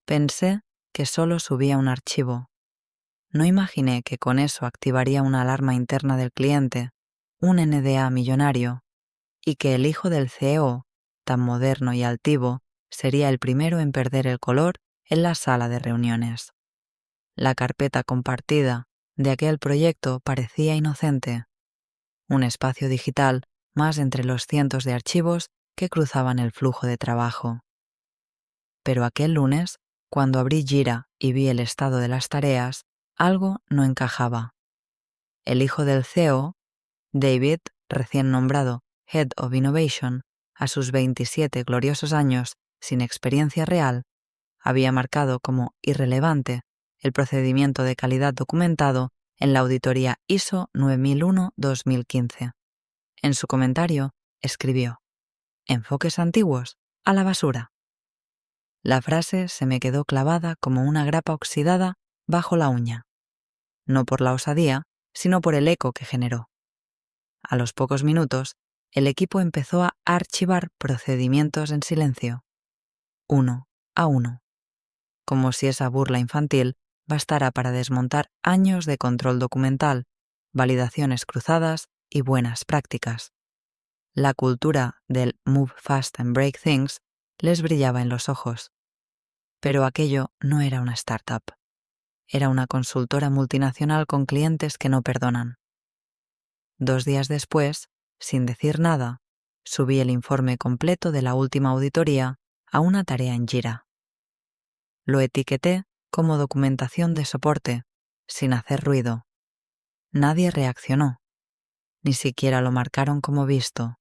Pensé que solo subía un archivo. No imaginé que con eso activaría una alarma interna del cliente, un NDA millonario, y que el hijo del CEO, tan moderno y altivo, sería el primero en perder el color en la sala de reuniones. La carpeta compartida de aquel proyecto parecía inocente, un espacio digital más entre los cientos de archivos que cruzaban el flujo de trabajo. Pero aquel lunes, cuando abrí Jira y vi el estado de las tareas, algo no encajaba. El hijo del CEO, David, recién nombrado Head of Innovation, a sus 27 gloriosos años sin experiencia real, había marcado como irrelevante el procedimiento de calidad documentado en la auditoría ISO 9001-2015. En su comentario, escribió: «Enfoques antiguos, a la basura». La frase se me quedó clavada como una grapa oxidada bajo la uña, no por la osadía, sino por el eco que generó. A los pocos minutos, el equipo empezó a archivar procedimientos en silencio, uno a uno, como si esa burla infantil bastara para desmontar años de control documental, validaciones cruzadas y buenas prácticas. La cultura del Move Fast and Break Things les brillaba en los ojos. Pero aquello no era una startup. Era una consultora multinacional con clientes que no perdonan. 2 días después, sin decir nada, subí el informe completo de la última auditoría a una tarea en Jira. Lo etiqueté como documentación de soporte, sin hacer ruido. Nadie reaccionó. Ni siquiera lo marcaron como visto.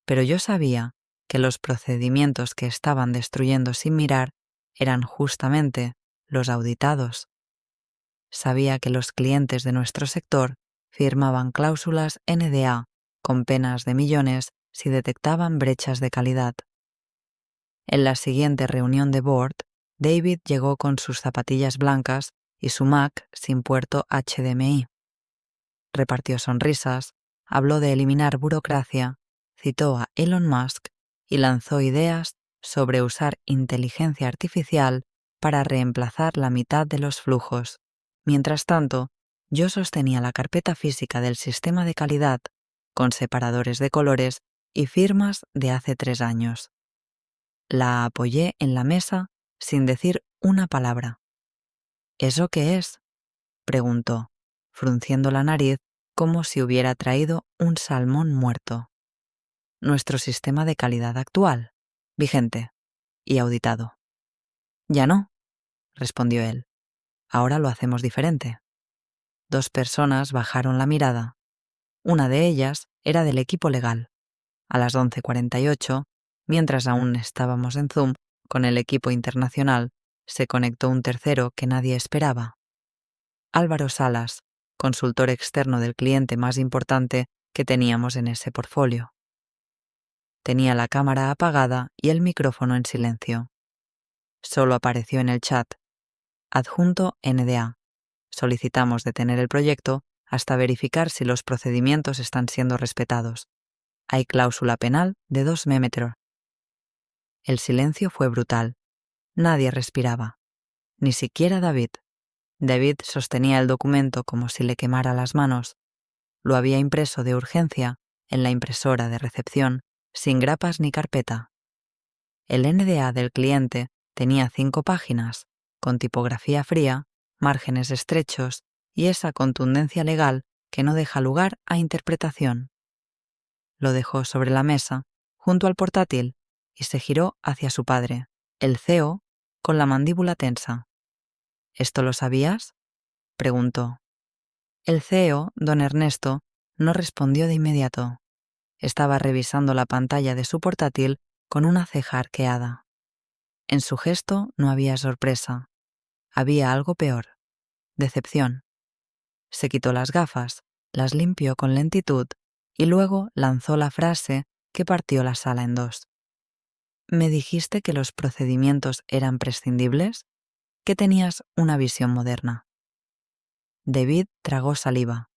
Pero yo sabía que los procedimientos que estaban destruyendo sin mirar eran justamente los auditados. Sabía que los clientes de nuestro sector firmaban cláusulas NDA con penas de millones si detectaban brechas de calidad. En la siguiente reunión de board, David llegó con sus zapatillas blancas y su Mac sin puerto HDMI. Repartió sonrisas, habló de eliminar burocracia, citó a Elon Musk y lanzó ideas sobre usar inteligencia artificial para reemplazar la mitad de los flujos. Mientras tanto, yo sostenía la carpeta física del sistema de calidad con separadores de colores y firmas de hace 3 años. La apoyé en la mesa sin decir una palabra. ¿Eso qué es?, preguntó, frunciendo la nariz como si hubiera traído un salmón muerto. Nuestro sistema de calidad actual, vigente y auditado. Ya no, respondió él. Ahora lo hacemos diferente. 2 personas bajaron la mirada. Una de ellas era del equipo legal. A las 11:48, mientras aún estábamos en Zoom con el equipo internacional, se conectó un tercero que nadie esperaba. Álvaro Salas, consultor externo del cliente más importante que teníamos en ese portfolio. Tenía la cámara apagada y el micrófono en silencio. Solo apareció en el chat: adjunto NDA. Solicitamos detener el proyecto hasta verificar si los procedimientos están siendo respetados. Hay cláusula penal de 2 Mmetr. El silencio fue brutal. Nadie respiraba. Ni siquiera David. David sostenía el documento como si le quemara las manos. Lo había impreso de urgencia en la impresora de recepción, sin grapas ni carpeta. El NDA del cliente tenía 5 páginas, con tipografía fría, márgenes estrechos y esa contundencia legal que no deja lugar a interpretación. Lo dejó sobre la mesa, junto al portátil, y se giró hacia su padre, el CEO, con la mandíbula tensa. ¿Esto lo sabías?, preguntó. El CEO, don Ernesto, no respondió de inmediato. Estaba revisando la pantalla de su portátil con una ceja arqueada. En su gesto no había sorpresa. Había algo peor: decepción. Se quitó las gafas, las limpió con lentitud y luego lanzó la frase que partió la sala en 2. ¿Me dijiste que los procedimientos eran prescindibles? ¿Que tenías una visión moderna? David tragó saliva.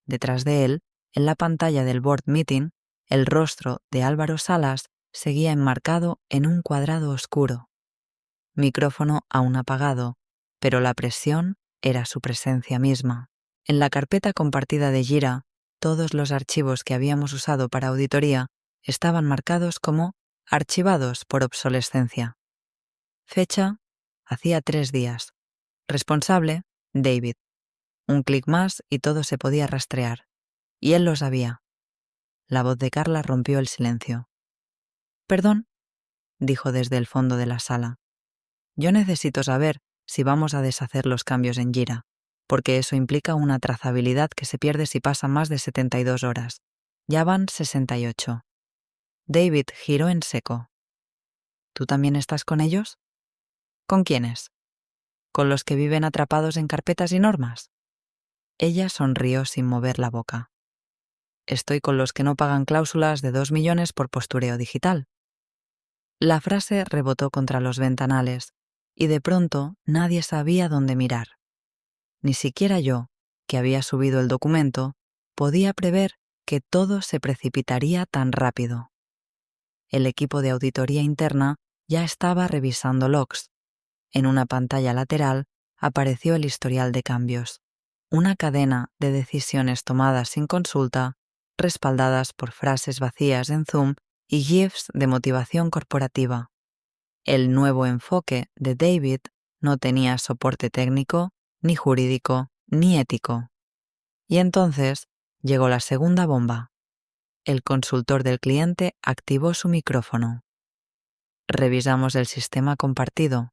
Detrás de él, en la pantalla del board meeting, el rostro de Álvaro Salas seguía enmarcado en un cuadrado oscuro. Micrófono aún apagado, pero la presión era su presencia misma. En la carpeta compartida de Jira, todos los archivos que habíamos usado para auditoría estaban marcados como archivados por obsolescencia. Fecha: hacía 3 días. Responsable: David. Un clic más y todo se podía rastrear. Y él lo sabía. La voz de Carla rompió el silencio. «Perdón», dijo desde el fondo de la sala. «Yo necesito saber si vamos a deshacer los cambios en Jira, porque eso implica una trazabilidad que se pierde si pasan más de 72 horas. Ya van 68. David giró en seco. «¿Tú también estás con ellos?» «¿Con quiénes?» «¿Con los que viven atrapados en carpetas y normas?» Ella sonrió sin mover la boca. «Estoy con los que no pagan cláusulas de 2 millones por postureo digital». La frase rebotó contra los ventanales y de pronto nadie sabía dónde mirar. Ni siquiera yo, que había subido el documento, podía prever que todo se precipitaría tan rápido. El equipo de auditoría interna ya estaba revisando logs. En una pantalla lateral apareció el historial de cambios, una cadena de decisiones tomadas sin consulta, respaldadas por frases vacías en Zoom y GIFs de motivación corporativa. El nuevo enfoque de David no tenía soporte técnico, ni jurídico, ni ético. Y entonces llegó la segunda bomba. El consultor del cliente activó su micrófono. Revisamos el sistema compartido.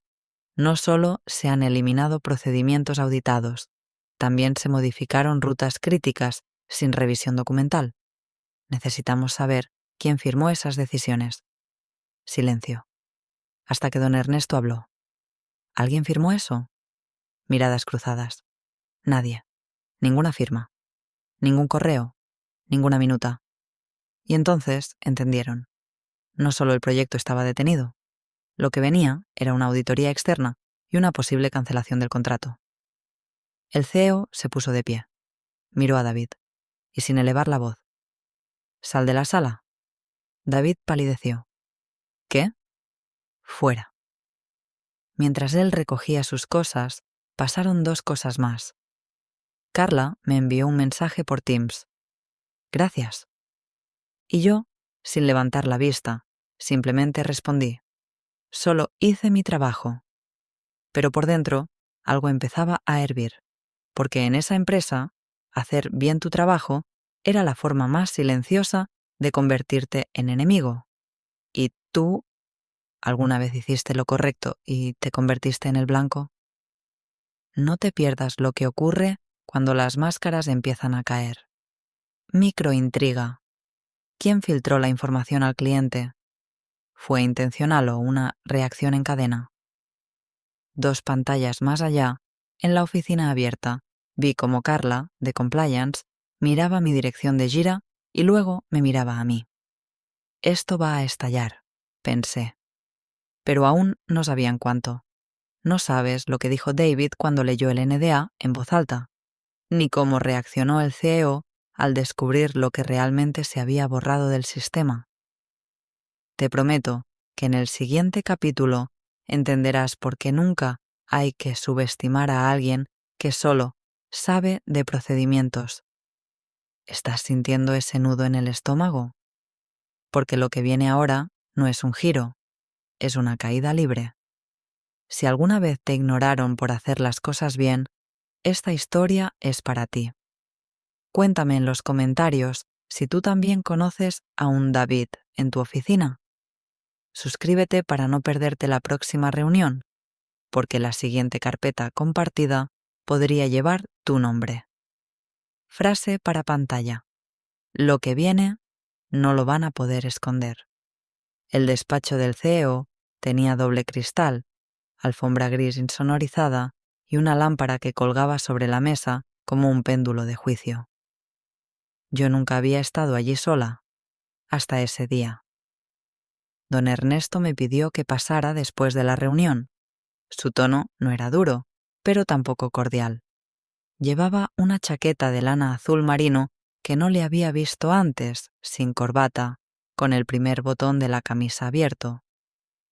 No solo se han eliminado procedimientos auditados, también se modificaron rutas críticas sin revisión documental. Necesitamos saber quién firmó esas decisiones. Silencio. Hasta que don Ernesto habló. ¿Alguien firmó eso? Miradas cruzadas. Nadie. Ninguna firma. Ningún correo. Ninguna minuta. Y entonces entendieron. No solo el proyecto estaba detenido. Lo que venía era una auditoría externa y una posible cancelación del contrato. El CEO se puso de pie. Miró a David. Y sin elevar la voz. «Sal de la sala». David palideció. «¿Qué?» «Fuera». Mientras él recogía sus cosas, pasaron 2 cosas más. Carla me envió un mensaje por Teams. «Gracias». Y yo, sin levantar la vista, simplemente respondí. Solo hice mi trabajo. Pero por dentro, algo empezaba a hervir, porque en esa empresa, hacer bien tu trabajo era la forma más silenciosa de convertirte en enemigo. ¿Y tú alguna vez hiciste lo correcto y te convertiste en el blanco? No te pierdas lo que ocurre cuando las máscaras empiezan a caer. Microintriga. ¿Quién filtró la información al cliente? ¿Fue intencional o una reacción en cadena? 2 pantallas más allá, en la oficina abierta, vi cómo Carla, de Compliance, miraba mi dirección de Jira y luego me miraba a mí. Esto va a estallar, pensé. Pero aún no sabían cuánto. No sabes lo que dijo David cuando leyó el NDA en voz alta, ni cómo reaccionó el CEO al descubrir lo que realmente se había borrado del sistema. Te prometo que en el siguiente capítulo entenderás por qué nunca hay que subestimar a alguien que solo sabe de procedimientos. ¿Estás sintiendo ese nudo en el estómago? Porque lo que viene ahora no es un giro, es una caída libre. Si alguna vez te ignoraron por hacer las cosas bien, esta historia es para ti. Cuéntame en los comentarios si tú también conoces a un David en tu oficina. Suscríbete para no perderte la próxima reunión, porque la siguiente carpeta compartida podría llevar tu nombre. Frase para pantalla. Lo que viene no lo van a poder esconder. El despacho del CEO tenía doble cristal, alfombra gris insonorizada y una lámpara que colgaba sobre la mesa como un péndulo de juicio. Yo nunca había estado allí sola, hasta ese día. Don Ernesto me pidió que pasara después de la reunión. Su tono no era duro, pero tampoco cordial. Llevaba una chaqueta de lana azul marino que no le había visto antes, sin corbata, con el primer botón de la camisa abierto.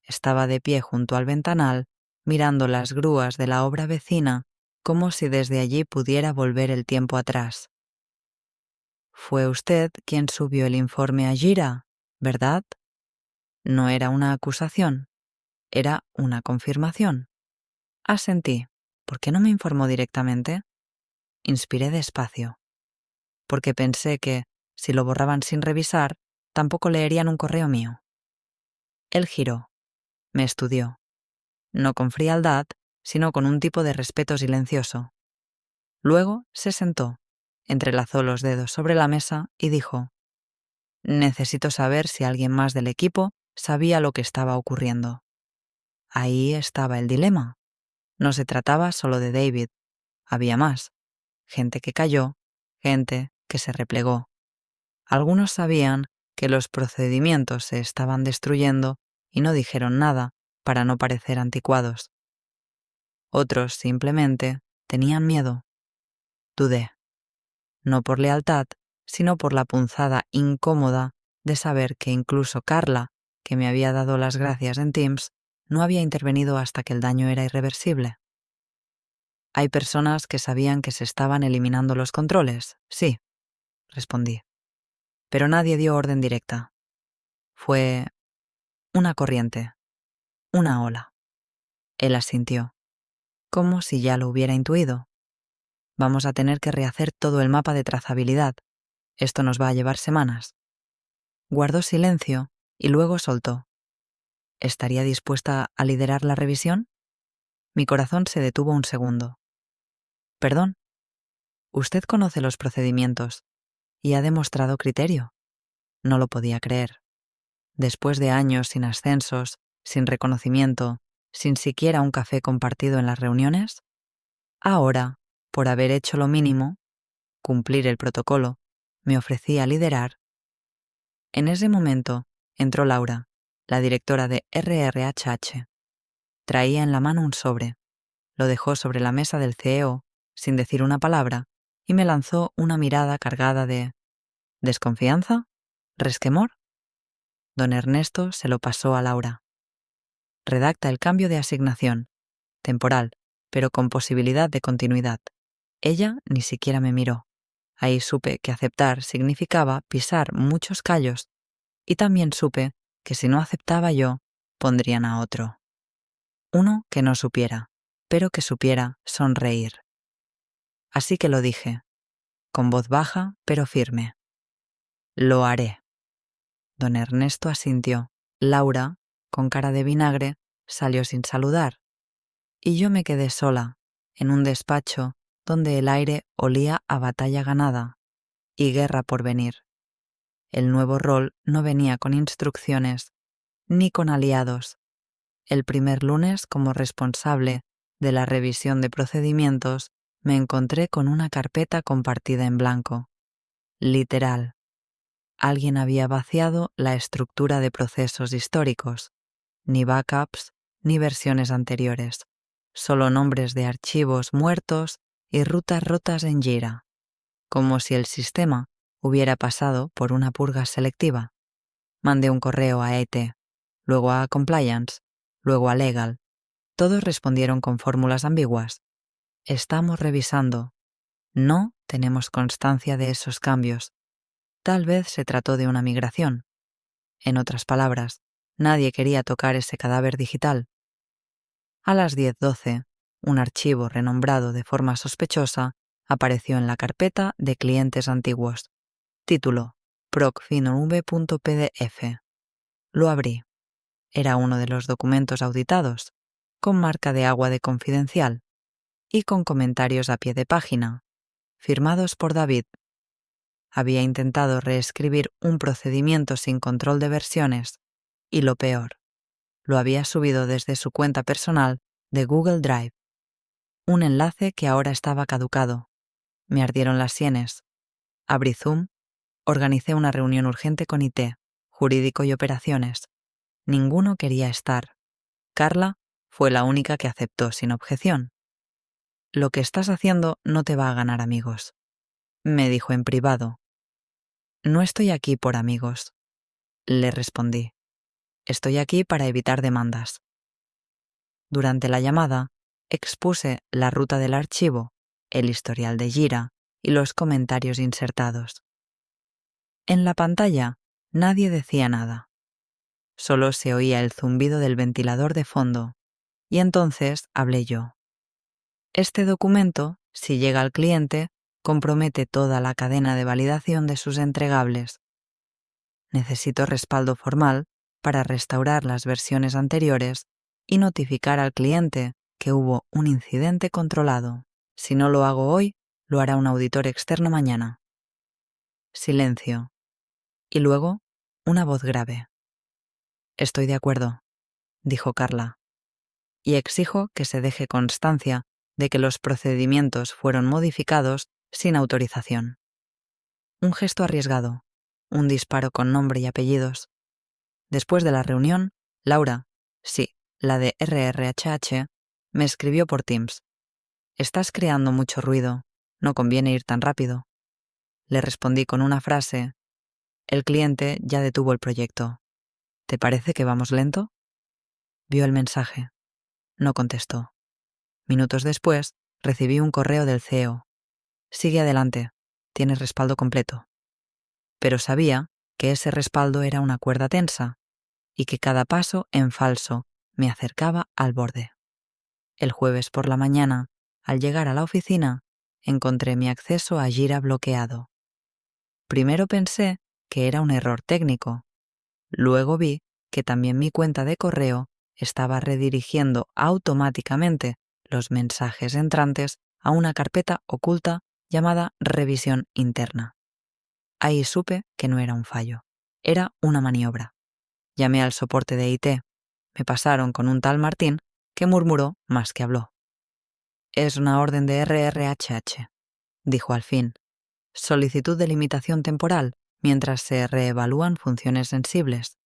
Estaba de pie junto al ventanal mirando las grúas de la obra vecina como si desde allí pudiera volver el tiempo atrás. «Fue usted quien subió el informe a Gira, ¿verdad?» No era una acusación, era una confirmación. Asentí. ¿Por qué no me informó directamente? Inspiré despacio. Porque pensé que, si lo borraban sin revisar, tampoco leerían un correo mío. Él giró. Me estudió. No con frialdad, sino con un tipo de respeto silencioso. Luego se sentó, entrelazó los dedos sobre la mesa y dijo: «Necesito saber si alguien más del equipo sabía lo que estaba ocurriendo». Ahí estaba el dilema. No se trataba solo de David. Había más. Gente que cayó, gente que se replegó. Algunos sabían que los procedimientos se estaban destruyendo y no dijeron nada para no parecer anticuados. Otros simplemente tenían miedo. Dudé. No por lealtad, sino por la punzada incómoda de saber que incluso Carla, que me había dado las gracias en Teams, no había intervenido hasta que el daño era irreversible. «Hay personas que sabían que se estaban eliminando los controles, sí», respondí. Pero nadie dio orden directa. Fue una corriente, una ola. Él asintió, como si ya lo hubiera intuido. «Vamos a tener que rehacer todo el mapa de trazabilidad. Esto nos va a llevar semanas». Guardó silencio y luego soltó. ¿Estaría dispuesta a liderar la revisión? Mi corazón se detuvo un segundo. «Perdón. Usted conoce los procedimientos y ha demostrado criterio». No lo podía creer. Después de años sin ascensos, sin reconocimiento, sin siquiera un café compartido en las reuniones, ahora, por haber hecho lo mínimo, cumplir el protocolo, me ofrecía liderar. En ese momento entró Laura, la directora de RRHH. Traía en la mano un sobre. Lo dejó sobre la mesa del CEO, sin decir una palabra, y me lanzó una mirada cargada de ¿desconfianza? ¿Resquemor? Don Ernesto se lo pasó a Laura. «Redacta el cambio de asignación, temporal, pero con posibilidad de continuidad». Ella ni siquiera me miró. Ahí supe que aceptar significaba pisar muchos callos, y también supe que si no aceptaba yo, pondrían a otro. Uno que no supiera, pero que supiera sonreír. Así que lo dije, con voz baja pero firme. «Lo haré». Don Ernesto asintió. Laura, con cara de vinagre, salió sin saludar. Y yo me quedé sola, en un despacho donde el aire olía a batalla ganada y guerra por venir. El nuevo rol no venía con instrucciones, ni con aliados. El primer lunes, como responsable de la revisión de procedimientos, me encontré con una carpeta compartida en blanco. Literal. Alguien había vaciado la estructura de procesos históricos, ni backups, ni versiones anteriores, solo nombres de archivos muertos y rutas rotas en Jira, como si el sistema hubiera pasado por una purga selectiva. Mandé un correo a ET, luego a Compliance, luego a Legal. Todos respondieron con fórmulas ambiguas. «Estamos revisando. No tenemos constancia de esos cambios. Tal vez se trató de una migración». En otras palabras, nadie quería tocar ese cadáver digital. A las 10:12, un archivo renombrado de forma sospechosa apareció en la carpeta de clientes antiguos. Título: procfinov.pdf. Lo abrí. Era uno de los documentos auditados, con marca de agua de confidencial y con comentarios a pie de página, firmados por David. Había intentado reescribir un procedimiento sin control de versiones y, lo peor, lo había subido desde su cuenta personal de Google Drive. Un enlace que ahora estaba caducado. Me ardieron las sienes. Abrí Zoom, organicé una reunión urgente con IT, jurídico y operaciones. Ninguno quería estar. Carla fue la única que aceptó sin objeción. «Lo que estás haciendo no te va a ganar amigos», me dijo en privado. «No estoy aquí por amigos», le respondí. «Estoy aquí para evitar demandas». Durante la llamada, expuse la ruta del archivo, el historial de Jira y los comentarios insertados. En la pantalla, nadie decía nada. Solo se oía el zumbido del ventilador de fondo, y entonces hablé yo. Este documento, si llega al cliente, compromete toda la cadena de validación de sus entregables. Necesito respaldo formal para restaurar las versiones anteriores y notificar al cliente que hubo un incidente controlado. Si no lo hago hoy, lo hará un auditor externo mañana. Silencio. Y luego, una voz grave. Estoy de acuerdo, dijo Carla, y exijo que se deje constancia de que los procedimientos fueron modificados sin autorización. Un gesto arriesgado, un disparo con nombre y apellidos. Después de la reunión, Laura, sí, la de RRHH, me escribió por Teams. Estás creando mucho ruido, no conviene ir tan rápido. Le respondí con una frase. El cliente ya detuvo el proyecto. ¿Te parece que vamos lento? Vio el mensaje. No contestó. Minutos después, recibí un correo del CEO. Sigue adelante, tienes respaldo completo. Pero sabía que ese respaldo era una cuerda tensa y que cada paso en falso me acercaba al borde. El jueves por la mañana, al llegar a la oficina, encontré mi acceso a Jira bloqueado. Primero pensé que era un error técnico. Luego vi que también mi cuenta de correo estaba redirigiendo automáticamente los mensajes entrantes a una carpeta oculta llamada revisión interna. Ahí supe que no era un fallo, era una maniobra. Llamé al soporte de IT. Me pasaron con un tal Martín que murmuró más que habló. Es una orden de RRHH, dijo al fin. Solicitud de limitación temporal mientras se reevalúan funciones sensibles.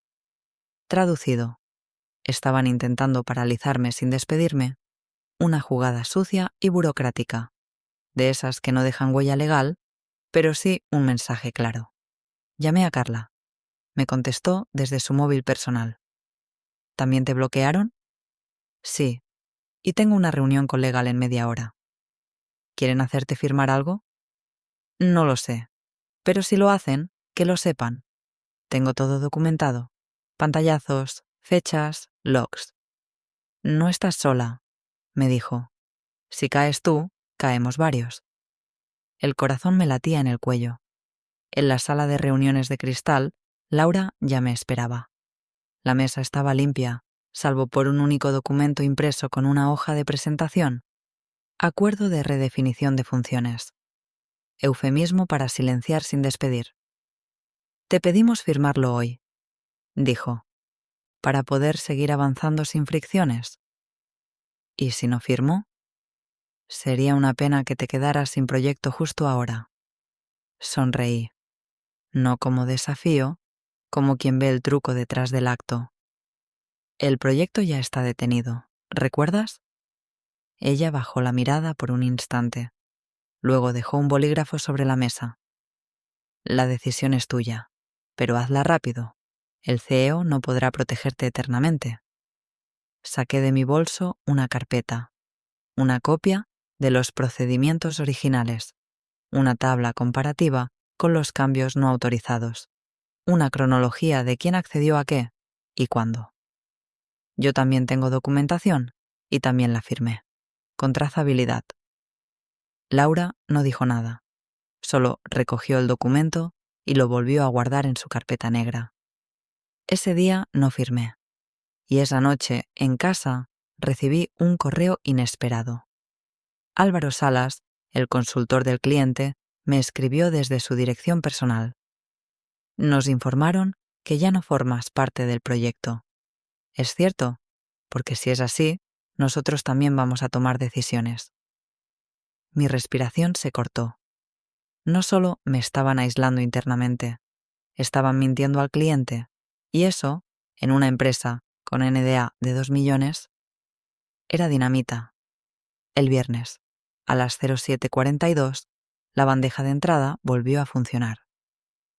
Traducido. Estaban intentando paralizarme sin despedirme. Una jugada sucia y burocrática. De esas que no dejan huella legal, pero sí un mensaje claro. Llamé a Carla. Me contestó desde su móvil personal. ¿También te bloquearon? Sí. Y tengo una reunión con legal en media hora. ¿Quieren hacerte firmar algo? No lo sé. Pero si lo hacen, que lo sepan. Tengo todo documentado. Pantallazos, fechas, logs. No estás sola, me dijo. Si caes tú, caemos varios. El corazón me latía en el cuello. En la sala de reuniones de cristal, Laura ya me esperaba. La mesa estaba limpia, salvo por un único documento impreso con una hoja de presentación. Acuerdo de redefinición de funciones. Eufemismo para silenciar sin despedir. Te pedimos firmarlo hoy, dijo, para poder seguir avanzando sin fricciones. ¿Y si no firmo? Sería una pena que te quedaras sin proyecto justo ahora. Sonreí. No como desafío, como quien ve el truco detrás del acto. El proyecto ya está detenido, ¿recuerdas? Ella bajó la mirada por un instante. Luego dejó un bolígrafo sobre la mesa. La decisión es tuya, pero hazla rápido. El CEO no podrá protegerte eternamente. Saqué de mi bolso una carpeta, una copia de los procedimientos originales, una tabla comparativa con los cambios no autorizados, una cronología de quién accedió a qué y cuándo. Yo también tengo documentación y también la firmé, con trazabilidad. Laura no dijo nada, solo recogió el documento y lo volvió a guardar en su carpeta negra. Ese día no firmé, y esa noche, en casa, recibí un correo inesperado. Álvaro Salas, el consultor del cliente, me escribió desde su dirección personal. Nos informaron que ya no formas parte del proyecto. Es cierto, porque si es así, nosotros también vamos a tomar decisiones. Mi respiración se cortó. No solo me estaban aislando internamente, estaban mintiendo al cliente, y eso, en una empresa con NDA de 2 millones, era dinamita. El viernes, a las 07:42, la bandeja de entrada volvió a funcionar.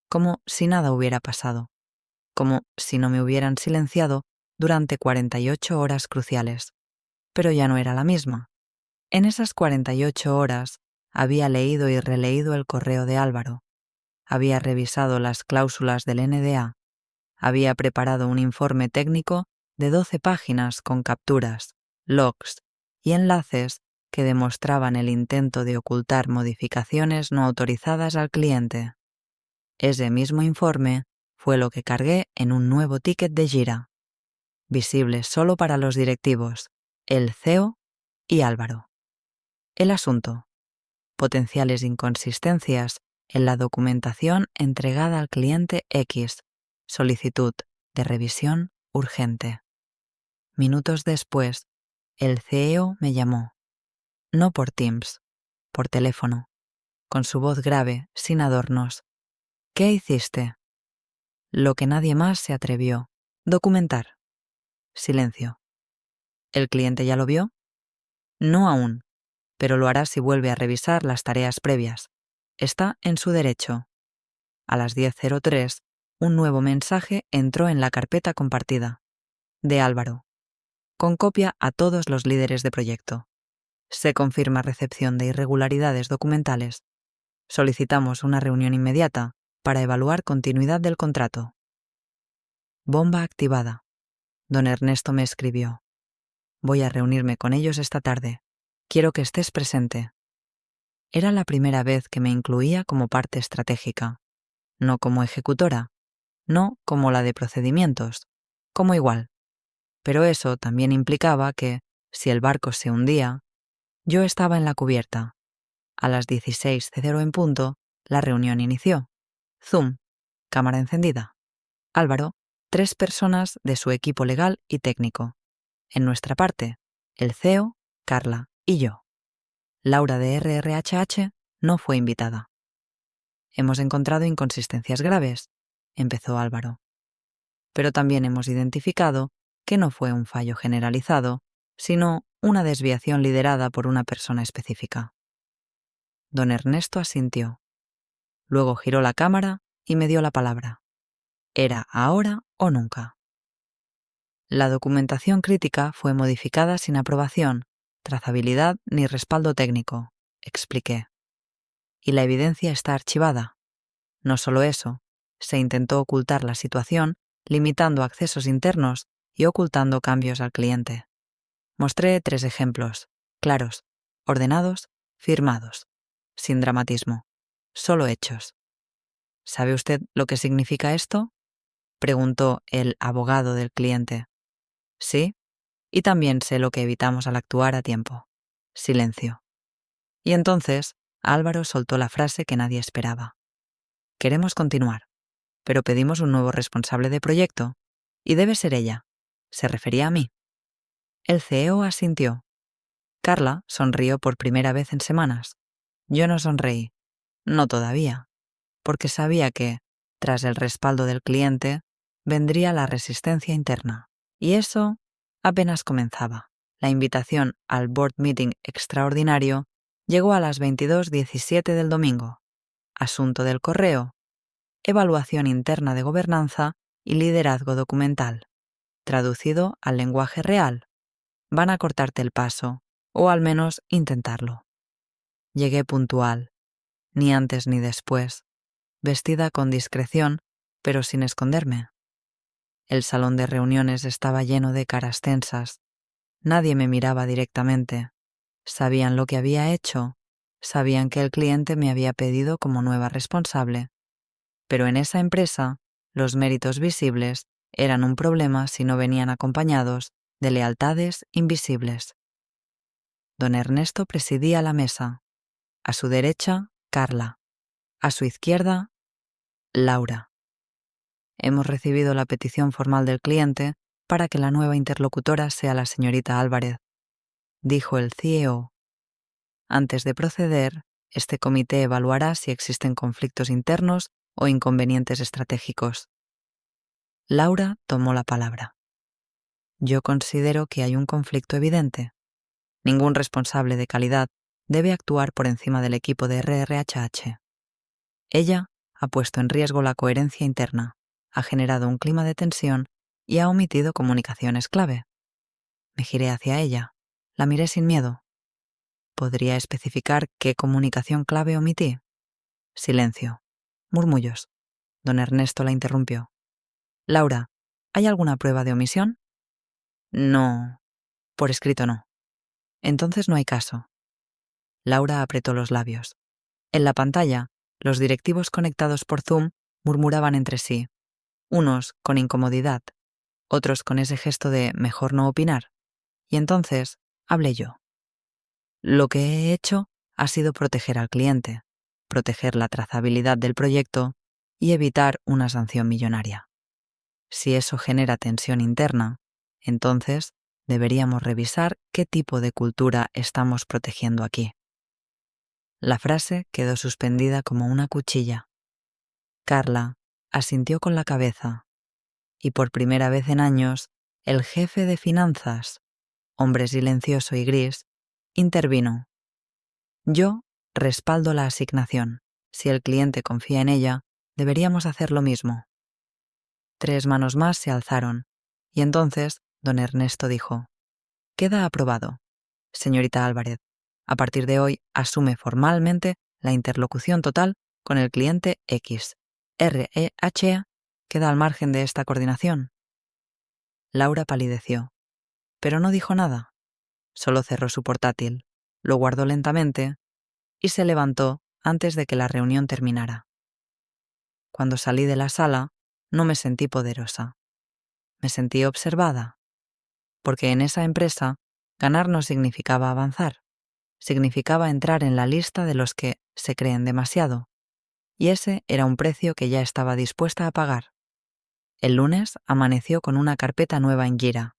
Como si nada hubiera pasado, como si no me hubieran silenciado durante 48 horas cruciales. pero ya no era la misma. En esas 48 horas había leído y releído el correo de Álvaro, había revisado las cláusulas del NDA, había preparado un informe técnico de 12 páginas con capturas, logs y enlaces que demostraban el intento de ocultar modificaciones no autorizadas al cliente. Ese mismo informe fue lo que cargué en un nuevo ticket de Jira, visible solo para los directivos, el CEO y Álvaro. El asunto: potenciales inconsistencias en la documentación entregada al cliente X, solicitud de revisión urgente. Minutos después, el CEO me llamó, no por Teams, por teléfono, con su voz grave, sin adornos. ¿Qué hiciste? Lo que nadie más se atrevió: documentar. Silencio. ¿El cliente ya lo vio? No aún, pero lo hará si vuelve a revisar las tareas previas. Está en su derecho. A las 10:03, un nuevo mensaje entró en la carpeta compartida. De Álvaro. Con copia a todos los líderes de proyecto. Se confirma recepción de irregularidades documentales. Solicitamos una reunión inmediata para evaluar continuidad del contrato. Bomba activada. Don Ernesto me escribió: voy a reunirme con ellos esta tarde. Quiero que estés presente. Era la primera vez que me incluía como parte estratégica, no como ejecutora, no como la de procedimientos, como igual. Pero eso también implicaba que, si el barco se hundía, yo estaba en la cubierta. A las 16:00 en punto, la reunión inició. Zoom, cámara encendida. Álvaro, 3 personas de su equipo legal y técnico. En nuestra parte, el CEO, Carla y yo. Laura de RRHH no fue invitada. Hemos encontrado inconsistencias graves, empezó Álvaro. Pero también hemos identificado que no fue un fallo generalizado, sino una desviación liderada por una persona específica. Don Ernesto asintió. Luego giró la cámara y me dio la palabra. Era ahora o nunca. La documentación crítica fue modificada sin aprobación, trazabilidad ni respaldo técnico, expliqué. Y la evidencia está archivada. No solo eso, se intentó ocultar la situación limitando accesos internos y ocultando cambios al cliente. Mostré 3 ejemplos, claros, ordenados, firmados, sin dramatismo, solo hechos. ¿Sabe usted lo que significa esto?, preguntó el abogado del cliente. Sí, y también sé lo que evitamos al actuar a tiempo. Silencio. Y entonces Álvaro soltó la frase que nadie esperaba. Queremos continuar, pero pedimos un nuevo responsable de proyecto, y debe ser ella. Se refería a mí. El CEO asintió. Carla sonrió por primera vez en semanas. Yo no sonreí. No todavía, porque sabía que, tras el respaldo del cliente, vendría la resistencia interna. Y eso apenas comenzaba. La invitación al Board Meeting extraordinario llegó a las 22:17 del domingo. Asunto del correo: evaluación interna de gobernanza y liderazgo documental. Traducido al lenguaje real: van a cortarte el paso, o al menos intentarlo. Llegué puntual, ni antes ni después, vestida con discreción, pero sin esconderme. El salón de reuniones estaba lleno de caras tensas. Nadie me miraba directamente. Sabían lo que había hecho, sabían que el cliente me había pedido como nueva responsable. Pero en esa empresa, los méritos visibles eran un problema si no venían acompañados de lealtades invisibles. Don Ernesto presidía la mesa. A su derecha, Carla. A su izquierda, Laura. Hemos recibido la petición formal del cliente para que la nueva interlocutora sea la señorita Álvarez, dijo el CEO. Antes de proceder, este comité evaluará si existen conflictos internos o inconvenientes estratégicos. Laura tomó la palabra. Yo considero que hay un conflicto evidente. Ningún responsable de calidad debe actuar por encima del equipo de RRHH. Ella ha puesto en riesgo la coherencia interna, ha generado un clima de tensión y ha omitido comunicaciones clave. Me giré hacia ella. La miré sin miedo. ¿Podría especificar qué comunicación clave omití? Silencio. Murmullos. Don Ernesto la interrumpió. Laura, ¿hay alguna prueba de omisión? No. Por escrito no. Entonces no hay caso. Laura apretó los labios. En la pantalla, los directivos conectados por Zoom murmuraban entre sí, unos con incomodidad, otros con ese gesto de mejor no opinar. Y entonces hablé yo. Lo que he hecho ha sido proteger al cliente, proteger la trazabilidad del proyecto y evitar una sanción millonaria. Si eso genera tensión interna, entonces deberíamos revisar qué tipo de cultura estamos protegiendo aquí. La frase quedó suspendida como una cuchilla. Carla asintió con la cabeza y por primera vez en años, el jefe de finanzas, hombre silencioso y gris, intervino. Yo respaldo la asignación. Si el cliente confía en ella, deberíamos hacer lo mismo. 3 manos más se alzaron, y entonces don Ernesto dijo: queda aprobado. Señorita Álvarez, a partir de hoy asume formalmente la interlocución total con el cliente X. REHA queda al margen de esta coordinación. Laura palideció, pero no dijo nada. Solo cerró su portátil, lo guardó lentamente y se levantó antes de que la reunión terminara. Cuando salí de la sala, no me sentí poderosa. Me sentí observada, porque en esa empresa ganar no significaba avanzar, significaba entrar en la lista de los que se creen demasiado, y ese era un precio que ya estaba dispuesta a pagar. El lunes amaneció con una carpeta nueva en Jira.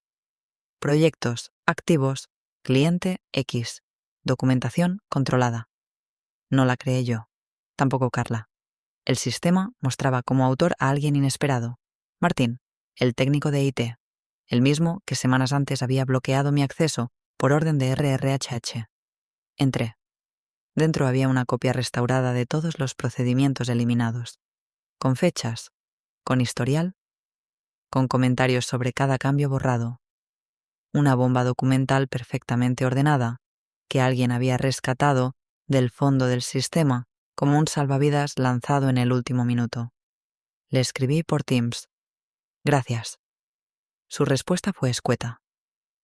Proyectos, activos, cliente X, documentación controlada. No la creé yo, tampoco Carla. El sistema mostraba como autor a alguien inesperado, Martín, el técnico de IT, el mismo que semanas antes había bloqueado mi acceso por orden de RRHH. Entré. Dentro había una copia restaurada de todos los procedimientos eliminados, con fechas, con historial, con comentarios sobre cada cambio borrado, una bomba documental perfectamente ordenada que alguien había rescatado del fondo del sistema como un salvavidas lanzado en el último minuto. Le escribí por Teams. Gracias. Su respuesta fue escueta.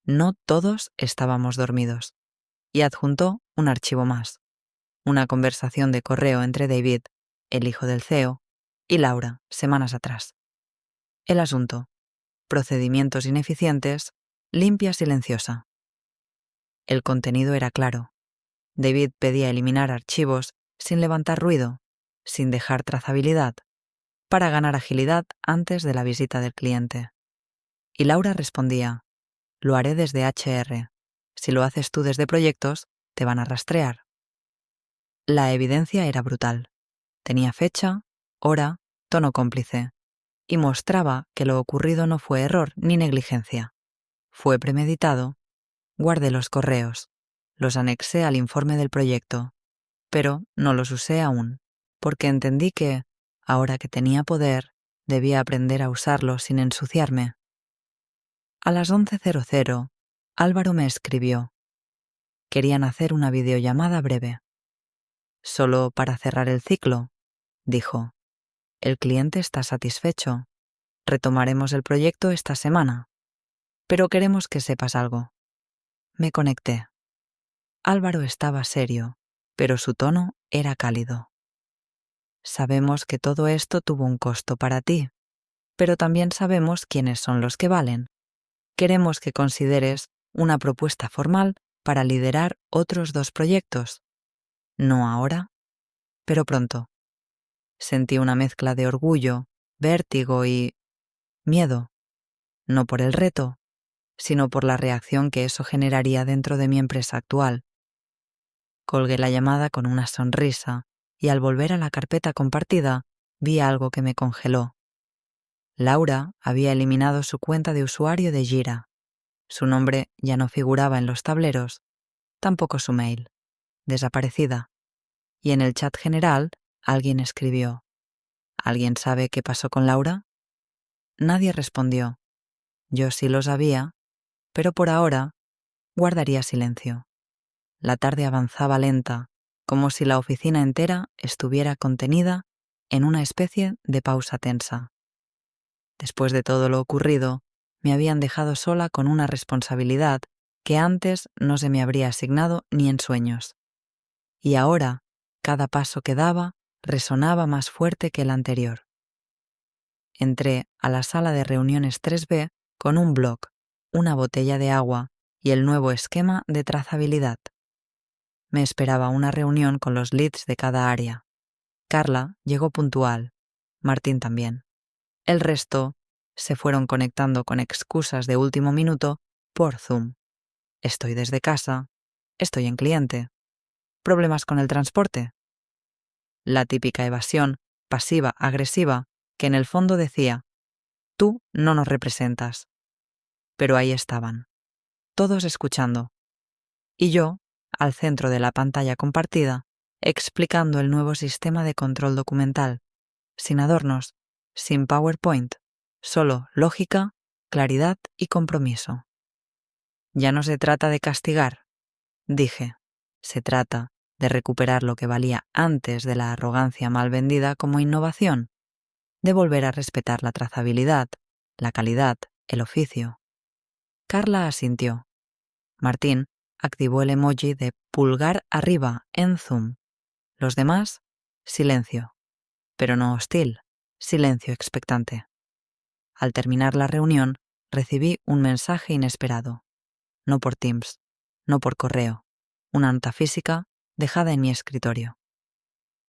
No todos estábamos dormidos. Y adjuntó un archivo más. Una conversación de correo entre David, el hijo del CEO, y Laura, semanas atrás. El asunto: procedimientos ineficientes, limpia silenciosa. El contenido era claro. David pedía eliminar archivos sin levantar ruido, sin dejar trazabilidad, para ganar agilidad antes de la visita del cliente. Y Laura respondía: lo haré desde HR. Si lo haces tú desde proyectos, te van a rastrear. La evidencia era brutal. Tenía fecha, hora, tono cómplice, y mostraba que lo ocurrido no fue error ni negligencia. Fue premeditado. Guardé los correos, los anexé al informe del proyecto, pero no los usé aún, porque entendí que, ahora que tenía poder, debía aprender a usarlo sin ensuciarme. A las 11:00, Álvaro me escribió. Querían hacer una videollamada breve. Solo para cerrar el ciclo, dijo. El cliente está satisfecho. Retomaremos el proyecto esta semana. Pero queremos que sepas algo. Me conecté. Álvaro estaba serio, pero su tono era cálido. Sabemos que todo esto tuvo un costo para ti, pero también sabemos quiénes son los que valen. Queremos que consideres una propuesta formal para liderar otros 2 proyectos. No ahora, pero pronto. Sentí una mezcla de orgullo, vértigo y miedo, no por el reto, sino por la reacción que eso generaría dentro de mi empresa actual. Colgué la llamada con una sonrisa y al volver a la carpeta compartida vi algo que me congeló. Laura había eliminado su cuenta de usuario de Jira. Su nombre ya no figuraba en los tableros, tampoco su mail. Desaparecida. Y en el chat general alguien escribió: ¿alguien sabe qué pasó con Laura? Nadie respondió. Yo sí lo sabía, pero por ahora guardaría silencio. La tarde avanzaba lenta, como si la oficina entera estuviera contenida en una especie de pausa tensa. Después de todo lo ocurrido, me habían dejado sola con una responsabilidad que antes no se me habría asignado ni en sueños. Y ahora, cada paso que daba resonaba más fuerte que el anterior. Entré a la sala de reuniones 3B con un blog, una botella de agua y el nuevo esquema de trazabilidad. Me esperaba una reunión con los leads de cada área. Carla llegó puntual, Martín también. El resto se fueron conectando con excusas de último minuto por Zoom. Estoy desde casa, estoy en cliente. ¿Problemas con el transporte? La típica evasión pasiva-agresiva que en el fondo decía, tú no nos representas. Pero ahí estaban, todos escuchando. Y yo, al centro de la pantalla compartida, explicando el nuevo sistema de control documental, sin adornos, sin PowerPoint, solo lógica, claridad y compromiso. Ya no se trata de castigar, dije, se trata de recuperar lo que valía antes de la arrogancia mal vendida como innovación, de volver a respetar la trazabilidad, la calidad, el oficio. Carla asintió. Martín activó el emoji de pulgar arriba en Zoom. Los demás, silencio. Pero no hostil, silencio expectante. Al terminar la reunión, recibí un mensaje inesperado. No por Teams, no por correo, una nota física dejada en mi escritorio.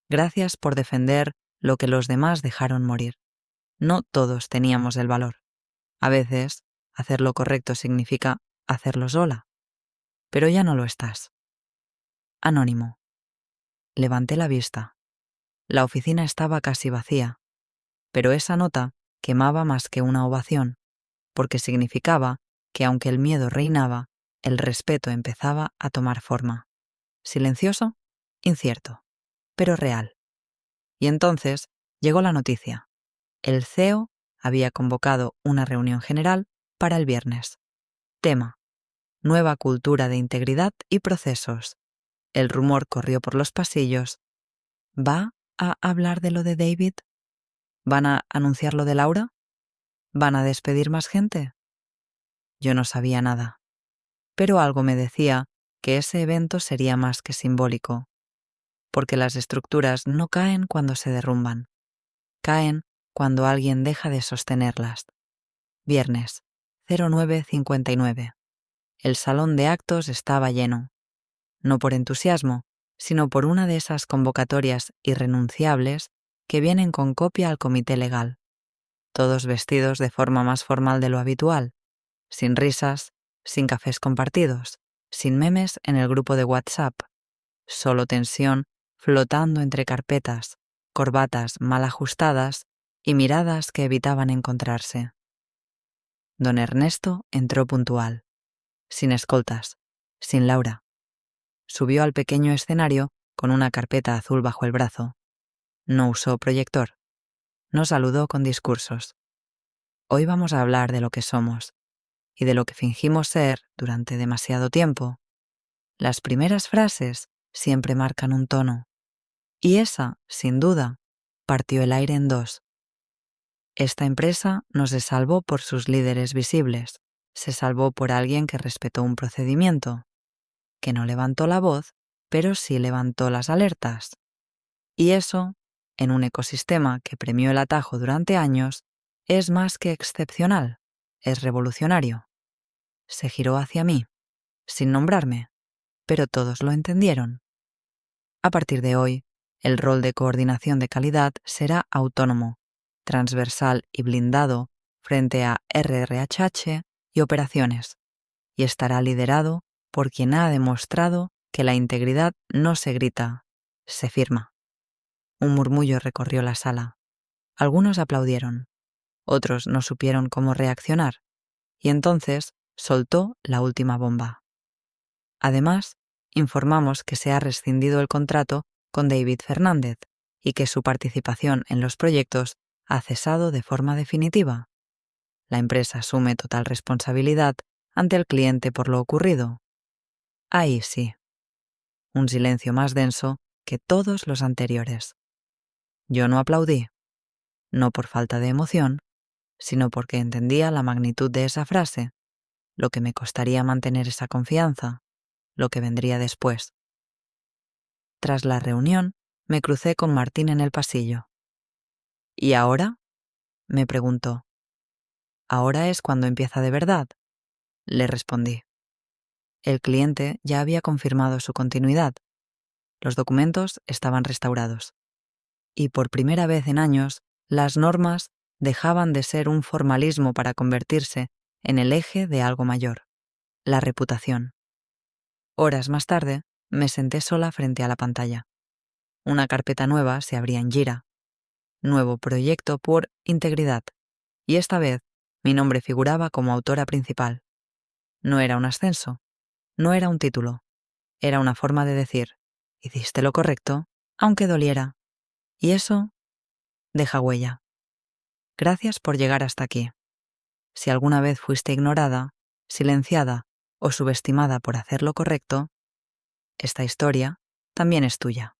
Gracias por defender lo que los demás dejaron morir. No todos teníamos el valor. A veces, hacer lo correcto significa hacerlo sola. Pero ya no lo estás. Anónimo. Levanté la vista. La oficina estaba casi vacía, pero esa nota quemaba más que una ovación, porque significaba que aunque el miedo reinaba, el respeto empezaba a tomar forma. Silencioso, incierto, pero real. Y entonces llegó la noticia. El CEO había convocado una reunión general para el viernes. Tema: nueva cultura de integridad y procesos. El rumor corrió por los pasillos. ¿Va a hablar de lo de David? ¿Van a anunciar lo de Laura? ¿Van a despedir más gente? Yo no sabía nada, pero algo me decía que ese evento sería más que simbólico, porque las estructuras no caen cuando se derrumban, caen cuando alguien deja de sostenerlas. Viernes, 09:59. El salón de actos estaba lleno, no por entusiasmo, sino por una de esas convocatorias irrenunciables que vienen con copia al comité legal, todos vestidos de forma más formal de lo habitual, sin risas, sin cafés compartidos, sin memes en el grupo de WhatsApp, solo tensión flotando entre carpetas, corbatas mal ajustadas y miradas que evitaban encontrarse. Don Ernesto entró puntual, sin escoltas, sin Laura. Subió al pequeño escenario con una carpeta azul bajo el brazo. No usó proyector. No saludó con discursos. Hoy vamos a hablar de lo que somos y de lo que fingimos ser durante demasiado tiempo. Las primeras frases siempre marcan un tono, y esa, sin duda, partió el aire en dos. Esta empresa no se salvó por sus líderes visibles, se salvó por alguien que respetó un procedimiento, que no levantó la voz, pero sí levantó las alertas. Y eso, en un ecosistema que premió el atajo durante años, es más que excepcional, es revolucionario. Se giró hacia mí, sin nombrarme, pero todos lo entendieron. A partir de hoy, el rol de coordinación de calidad será autónomo, transversal y blindado frente a RRHH y operaciones, y estará liderado por quien ha demostrado que la integridad no se grita, se firma. Un murmullo recorrió la sala. Algunos aplaudieron, otros no supieron cómo reaccionar, y entonces soltó la última bomba. Además, informamos que se ha rescindido el contrato con David Fernández y que su participación en los proyectos ha cesado de forma definitiva. La empresa asume total responsabilidad ante el cliente por lo ocurrido. Ahí sí. Un silencio más denso que todos los anteriores. Yo no aplaudí, no por falta de emoción, sino porque entendía la magnitud de esa frase, lo que me costaría mantener esa confianza, lo que vendría después. Tras la reunión, me crucé con Martín en el pasillo. ¿Y ahora?, me preguntó. ¿Ahora es cuando empieza de verdad?, le respondí. El cliente ya había confirmado su continuidad. Los documentos estaban restaurados. Y por primera vez en años, las normas dejaban de ser un formalismo para convertirse en el eje de algo mayor, la reputación. Horas más tarde, me senté sola frente a la pantalla. Una carpeta nueva se abría en Jira. Nuevo proyecto por integridad. Y esta vez, mi nombre figuraba como autora principal. No era un ascenso, no era un título, era una forma de decir, hiciste lo correcto, aunque doliera. Y eso deja huella. Gracias por llegar hasta aquí. Si alguna vez fuiste ignorada, silenciada o subestimada por hacer lo correcto, esta historia también es tuya.